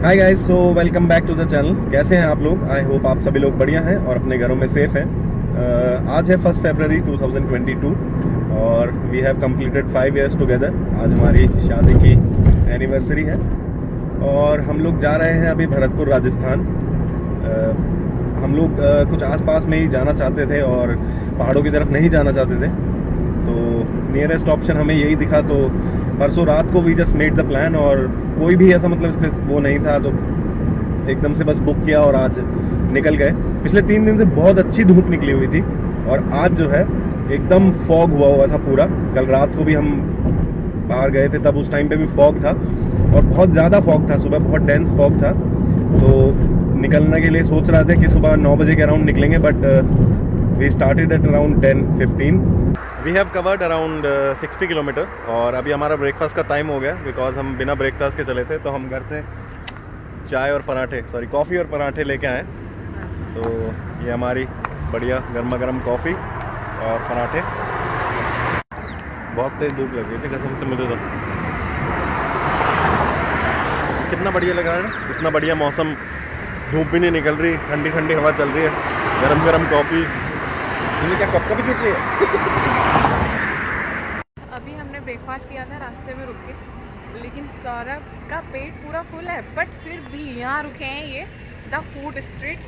Hi guys, so welcome back to the channel. कैसे हैं आप लोग? आई होप आप सभी लोग बढ़िया हैं और अपने घरों में सेफ हैं। आज है 1 फरवरी 2022 और we have completed 5 years together. आज हमारी शादी की एनिवर्सरी है और हम लोग जा रहे हैं अभी भरतपुर राजस्थान। हम लोग कुछ आसपास में ही जाना चाहते थे और पहाड़ों की तरफ नहीं जाना चाहते थे, तो नियरेस्ट ऑप्शन हमें यही दिखा। तो परसों रात को we just made the plan और कोई भी ऐसा मतलब इसमें वो नहीं था, तो एकदम से बस बुक किया और आज निकल गए। पिछले 3 दिन से बहुत अच्छी धूप निकली हुई थी और आज जो है एकदम फॉग हुआ था पूरा। कल रात को भी हम बाहर गए थे, तब उस टाइम पे भी फॉग था और बहुत ज़्यादा फॉग था। सुबह बहुत डेंस फॉग था, तो निकलने के लिए सोच रहे थे कि सुबह 9 बजे के अराउंड निकलेंगे, but we started at around 10:15। We have covered around 60 kilometre और अभी हमारा ब्रेकफास्ट का टाइम हो गया, बिकॉज हम बिना ब्रेकफास्ट के चले थे। तो हम घर से चाय और पराठे, कॉफ़ी और पराठे लेके आए। तो ये हमारी बढ़िया गर्मा गर्म कॉफ़ी और पराठे। बहुत तेज़ धूप लग रही थी कसम से मुझे, तो कितना बढ़िया लग रहा है ना, इतना बढ़िया मौसम, धूप भी नहीं निकल रही, ठंडी ठंडी हवा चल रही है, गरम गरम कॉफ़ी। तुमने क्या कप का भी छूट लिया? अभी हमने ब्रेकफास्ट किया था रास्ते में रुक के, लेकिन सौरभ का पेट पूरा फुल है, बट फिर भी यहाँ रुके हैं ये द फूड स्ट्रीट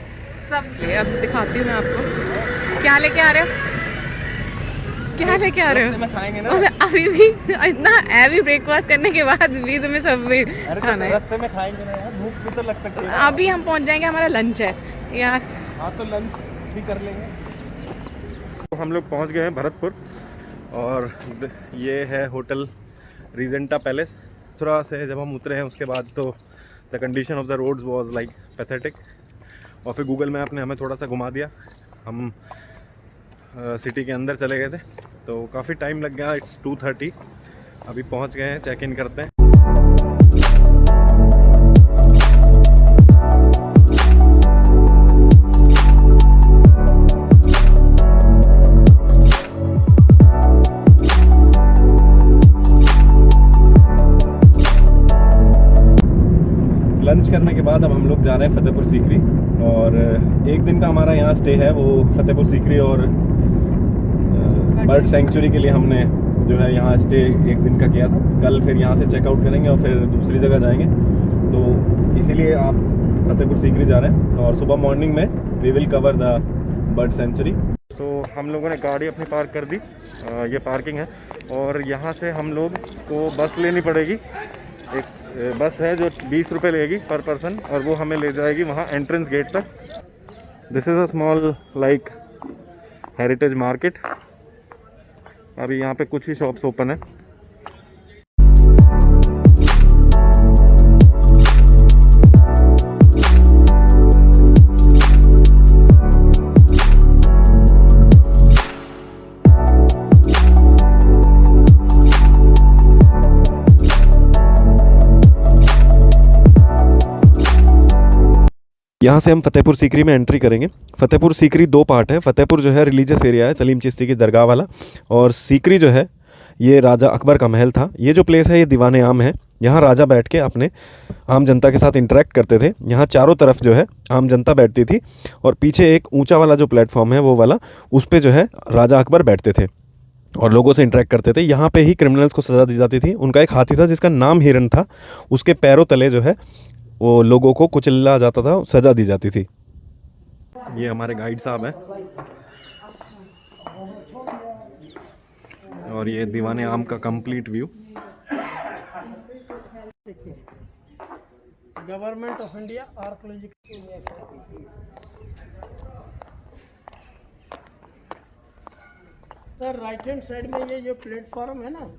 सब। अब दिखाती हूँ मैं आपको क्या लेके आ रहे हो, क्या लेके आ रहे हो। खाएंगे ना अभी भी इतना हैवी ब्रेकफास्ट करने के बाद भी तुम्हें सब खाना है। रास्ते में खाएंगे ना यार, भूख भी तो लग सकती है। अभी हम पहुँच जाएंगे, हमारा लंच है यार। हाँ तो लंच भी कर लेंगे। तो हम लोग पहुंच गए हैं भरतपुर और ये है होटल रीजेंटा पैलेस। थोड़ा से जब हम उतरे हैं उसके बाद तो the condition of the roads was like pathetic, और फिर गूगल मैप ने हमें थोड़ा सा घुमा दिया। हम सिटी के अंदर चले गए थे तो काफ़ी टाइम लग गया। इट्स 2:30, अभी पहुंच गए हैं, चेक इन करते हैं। लंच करने के बाद अब हम लोग जा रहे हैं फतेहपुर सीकरी, और एक दिन का हमारा यहाँ स्टे है वो फतेहपुर सीकरी और बर्ड सेंचुरी के लिए हमने जो है यहाँ स्टे एक दिन का किया था। कल फिर यहाँ से चेकआउट करेंगे और फिर दूसरी जगह जाएंगे, तो इसीलिए आप फतेहपुर सीकरी जा रहे हैं और सुबह मॉर्निंग में we will cover the bird sanctuary. तो हम लोगों ने गाड़ी अपनी पार्क कर दी, ये पार्किंग है, और यहाँ से हम लोग को बस लेनी पड़ेगी। एक बस है जो 20 रुपये लेगी पर पर्सन, और वो हमें ले जाएगी वहाँ एंट्रेंस गेट तक। This is a small like heritage market. अभी यहाँ पे कुछ ही शॉप्स ओपन है। यहाँ से हम फतेहपुर सीकरी में एंट्री करेंगे। फतेहपुर सीकरी 2 पार्ट है। फतेहपुर जो है रिलीजियस एरिया है, सलीम चिश्ती की दरगाह वाला, और सीकरी जो है ये राजा अकबर का महल था। ये जो प्लेस है ये दीवाने आम है। यहाँ राजा बैठ के अपने आम जनता के साथ इंटरेक्ट करते थे। यहाँ चारों तरफ जो है आम जनता बैठती थी, और पीछे एक ऊंचा वाला जो प्लेटफॉर्म है वो वाला, उस पर जो है राजा अकबर बैठते थे और लोगों से इंटरेक्ट करते थे। यहाँ पे ही क्रिमिनल्स को सज़ा दी जाती थी। उनका एक हाथी था जिसका नाम हिरन था, उसके पैरों तले जो है वो लोगों को कुचला जाता था, सज़ा दी जाती थी। ये हमारे गाइड साहब हैं, और ये दीवाने आम का complete view. Government of India archaeological. Sir right hand side में ये जो प्लेटफॉर्म है ना,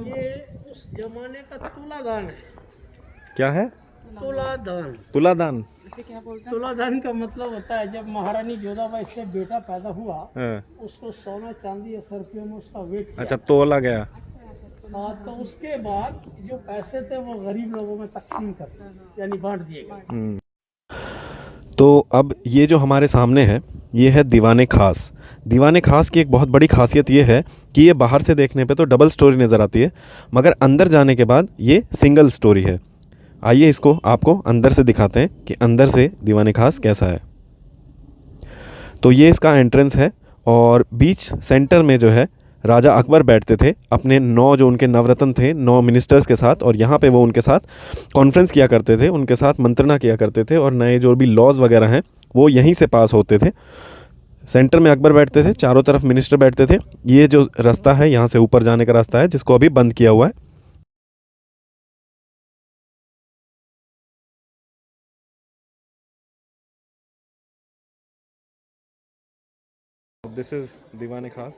ये उस जमाने का तुलादान है। क्या है? तुलादान। तुलादान? क्या बोलते हैं? तुलादान का मतलब होता है जब महारानी जोधाबाई से बेटा पैदा हुआ, हाँ। उसको सोना चांदी या रुपयों में उसका वेट किया। अच्छा, तोला गया। हाँ, तो उसके बाद जो पैसे थे वो गरीब लोगों में तकसीम करते, यानी बांट दिए गए। तो अब ये जो हमारे सामने है ये है दीवाने खास। दीवाने खास की एक बहुत बड़ी खासियत ये है कि ये बाहर से देखने पे तो डबल स्टोरी नज़र आती है, मगर अंदर जाने के बाद ये सिंगल स्टोरी है। आइए इसको आपको अंदर से दिखाते हैं कि अंदर से दीवान खास कैसा है। तो ये इसका एंट्रेंस है और बीच सेंटर में जो है राजा अकबर बैठते थे अपने 9 जो उनके नवरत्न थे 9 मिनिस्टर्स के साथ, और यहाँ पे वो उनके साथ कॉन्फ्रेंस किया करते थे, उनके साथ मंत्रणा किया करते थे, और नए जो भी लॉज वगैरह हैं वो यहीं से पास होते थे। सेंटर में अकबर बैठते थे, चारों तरफ मिनिस्टर बैठते थे। ये जो रास्ता है यहाँ से ऊपर जाने का रास्ता है जिसको अभी बंद किया हुआ है। दिस इज दीवान खास।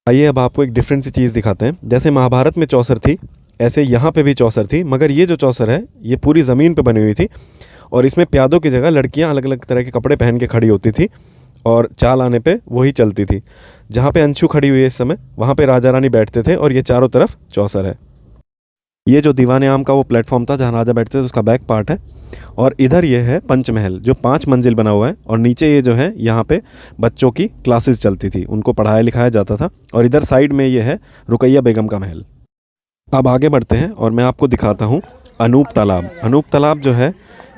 आइए अब आपको एक डिफरेंट सी चीज़ दिखाते हैं। जैसे महाभारत में चौसर थी, ऐसे यहाँ पे भी चौसर थी, मगर ये जो चौसर है ये पूरी ज़मीन पे बनी हुई थी और इसमें प्यादों की जगह लड़कियाँ अलग अलग तरह के कपड़े पहन के खड़ी होती थी और चाल आने पे वही चलती थी। जहाँ पे अंशु खड़ी हुई है इस समय, वहाँ पे राजा रानी बैठते थे और ये चारों तरफ चौसर है। ये जो दीवान आम का वो प्लेटफॉर्म था जहाँ राजा बैठते थे, उसका बैक पार्ट है। और इधर ये है पंचमहल जो 5 मंजिल बना हुआ है, और नीचे ये जो है यहाँ पे बच्चों की क्लासेस चलती थी, उनको पढ़ाया लिखाया जाता था। और इधर साइड में ये है रुकैया बेगम का महल। अब आगे बढ़ते हैं और मैं आपको दिखाता हूँ अनूप तालाब। अनूप तालाब जो है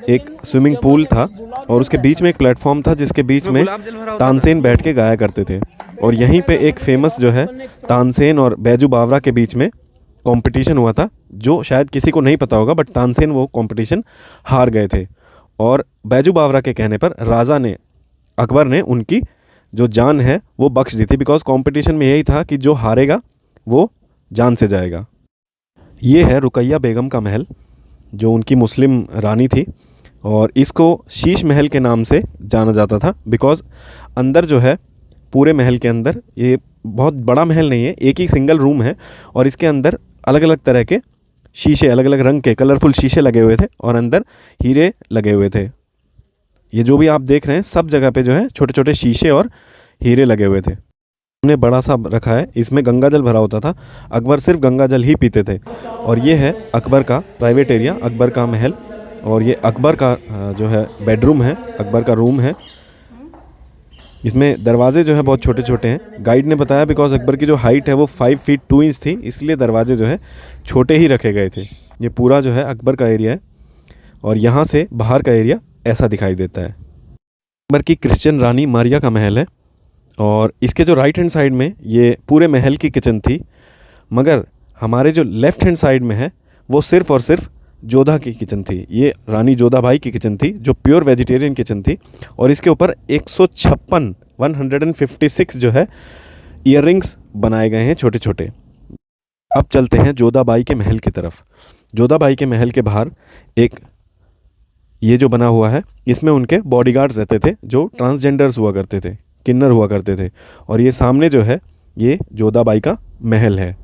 एक स्विमिंग पूल था और उसके बीच में एक प्लेटफॉर्म था जिसके बीच में तानसेन बैठ के गाया करते थे। और यहीं पे एक फेमस जो है तानसेन और बैजू बावरा के बीच में कंपटीशन हुआ था, जो शायद किसी को नहीं पता होगा, बट तानसेन वो कंपटीशन हार गए थे। और बैजू बावरा के कहने पर राजा ने, अकबर ने उनकी जो जान है वो बख्श दी थी, बिकॉज कंपटीशन में यही था कि जो हारेगा वो जान से जाएगा। ये है रुकैया बेगम का महल जो उनकी मुस्लिम रानी थी, और इसको शीश महल के नाम से जाना जाता था, बिकॉज अंदर जो है पूरे महल के अंदर, ये बहुत बड़ा महल नहीं है, एक ही सिंगल रूम है और इसके अंदर अलग अलग तरह के शीशे, अलग अलग रंग के कलरफुल शीशे लगे हुए थे और अंदर हीरे लगे हुए थे। ये जो भी आप देख रहे हैं सब जगह पे जो है छोटे छोटे शीशे और हीरे लगे हुए थे। हमने बड़ा सा रखा है, इसमें गंगा जल भरा होता था, अकबर सिर्फ गंगा जल ही पीते थे। और ये है अकबर का प्राइवेट एरिया, अकबर का महल, और ये अकबर का जो है बेडरूम है, अकबर का रूम है। इसमें दरवाजे जो है बहुत छोटे छोटे हैं। गाइड ने बताया बिकॉज अकबर की जो हाइट है वो 5 फीट 2 इंच थी, इसलिए दरवाजे जो है छोटे ही रखे गए थे। ये पूरा जो है अकबर का एरिया है और यहाँ से बाहर का एरिया ऐसा दिखाई देता है। अकबर की क्रिश्चियन रानी मारिया का महल है और इसके जो राइट हैंड साइड में ये पूरे महल की किचन थी, मगर हमारे जो लेफ़्ट हैंड साइड में है वो सिर्फ़ और सिर्फ जोधा की किचन थी। ये रानी जोधाबाई की किचन थी जो प्योर वेजिटेरियन किचन थी, और इसके ऊपर 156 जो है ईयररिंग्स बनाए गए हैं छोटे छोटे। अब चलते हैं जोधाबाई के महल की तरफ। जोधाबाई के महल के बाहर एक ये जो बना हुआ है, इसमें उनके बॉडीगार्ड्स रहते थे जो ट्रांसजेंडर्स हुआ करते थे, किन्नर हुआ करते थे। और ये सामने जो है ये जोधाबाई का महल है।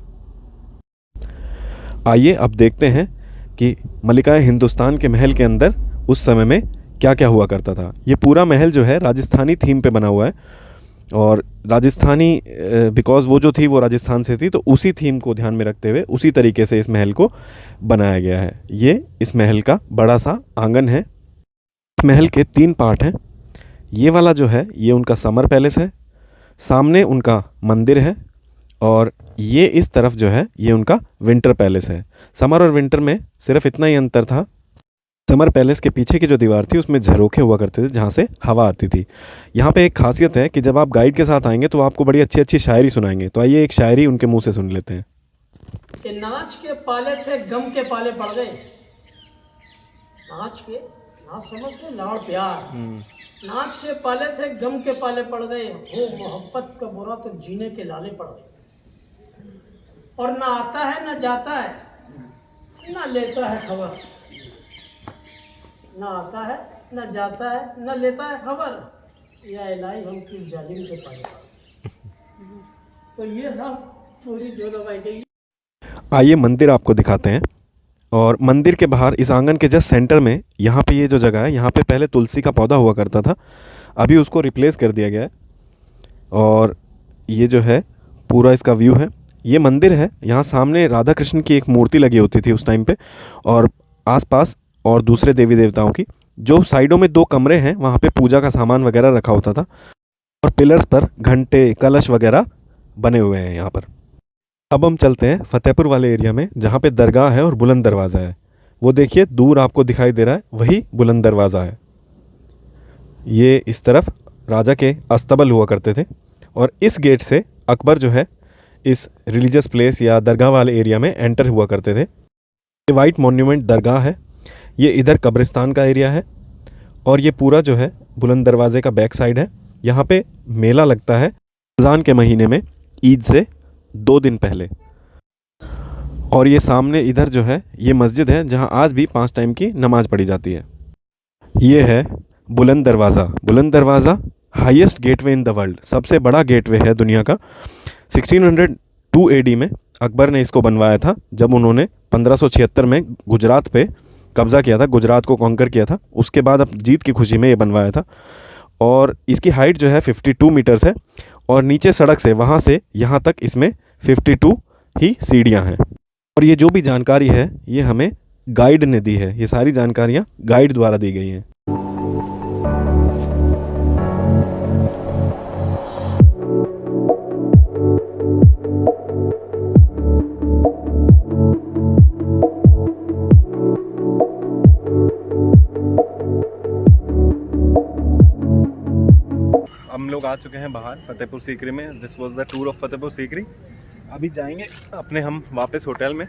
आइए अब देखते हैं कि मलिकाए हिंदुस्तान के महल के अंदर उस समय में क्या क्या हुआ करता था। ये पूरा महल जो है राजस्थानी थीम पे बना हुआ है, और राजस्थानी बिकॉज़ वो जो थी वो राजस्थान से थी, तो उसी थीम को ध्यान में रखते हुए उसी तरीके से इस महल को बनाया गया है। ये इस महल का बड़ा सा आंगन है। इस महल के 3 पार्ट हैं। ये वाला जो है ये उनका समर पैलेस है, सामने उनका मंदिर है, और ये इस तरफ जो है ये उनका विंटर पैलेस है। समर और विंटर में सिर्फ इतना ही अंतर था, समर पैलेस के पीछे की जो दीवार थी उसमें झरोखे हुआ करते थे जहाँ से हवा आती थी। यहाँ पे एक खासियत है कि जब आप गाइड के साथ आएंगे तो आपको बड़ी अच्छी अच्छी शायरी सुनाएंगे। तो आइए एक शायरी उनके मुंह से सुन लेते हैं। कि नाच के पाले थे गम के पाले पड़ गए, नाच के नाच समझ से लाड़ प्यार, नाच के पाले थे गम के पाले पड़ गए, हो मोहब्बत का बुरा तो जीने के लाले पड़ गए। और ना आता है ना जाता है ना लेता है खबर, ना आता है ना जाता है ना लेता है खबर, या इलाही हम किस जालिम के पाले पड़। तो ये सब पूरी जोधाबाई की। आइए मंदिर आपको दिखाते हैं। और मंदिर के बाहर इस आंगन के जस्ट सेंटर में यहाँ पे ये जो जगह है, यहाँ पे पहले तुलसी का पौधा हुआ करता था, अभी उसको रिप्लेस कर दिया गया है। और ये जो है पूरा इसका व्यू है। ये मंदिर है, यहाँ सामने राधा कृष्ण की एक मूर्ति लगी होती थी उस टाइम पे, और आसपास और दूसरे देवी देवताओं की। जो साइडों में 2 कमरे हैं वहाँ पे पूजा का सामान वगैरह रखा होता था, और पिलर्स पर घंटे कलश वगैरह बने हुए हैं यहाँ पर। अब हम चलते हैं फतेहपुर वाले एरिया में जहाँ पे दरगाह है और बुलंद दरवाज़ा है। वो देखिए दूर आपको दिखाई दे रहा है, वही बुलंद दरवाज़ा है। ये इस तरफ राजा के अस्तबल हुआ करते थे और इस गेट से अकबर जो है इस रिलीजियस प्लेस या दरगाह वाले एरिया में एंटर हुआ करते थे। ये वाइट मॉन्यूमेंट दरगाह है, ये इधर कब्रिस्तान का एरिया है और ये पूरा जो है बुलंद दरवाजे का बैक साइड है। यहाँ पे मेला लगता है रमज़ान के महीने में, ईद से 2 दिन पहले। और ये सामने इधर जो है ये मस्जिद है जहाँ आज भी 5 टाइम की नमाज़ पढ़ी जाती है। ये है बुलंद दरवाज़ा। बुलंद दरवाज़ा highest gateway in the world, सबसे बड़ा गेटवे है दुनिया का। 1602 एडी में अकबर ने इसको बनवाया था जब उन्होंने 1576 में गुजरात पे कब्ज़ा किया था, गुजरात को कॉन्कर किया था। उसके बाद अब जीत की खुशी में ये बनवाया था। और इसकी हाइट जो है 52 मीटर्स है और नीचे सड़क से वहाँ से यहाँ तक इसमें 52 ही सीढ़ियाँ हैं। और ये जो भी जानकारी है ये हमें गाइड ने दी है, ये सारी जानकारियाँ गाइड द्वारा दी गई हैं। हम लोग आ चुके हैं बाहर फतेहपुर सीकरी में। This was the tour of Fatehpur Sikri. अभी जाएंगे अपने हम वापस होटल में।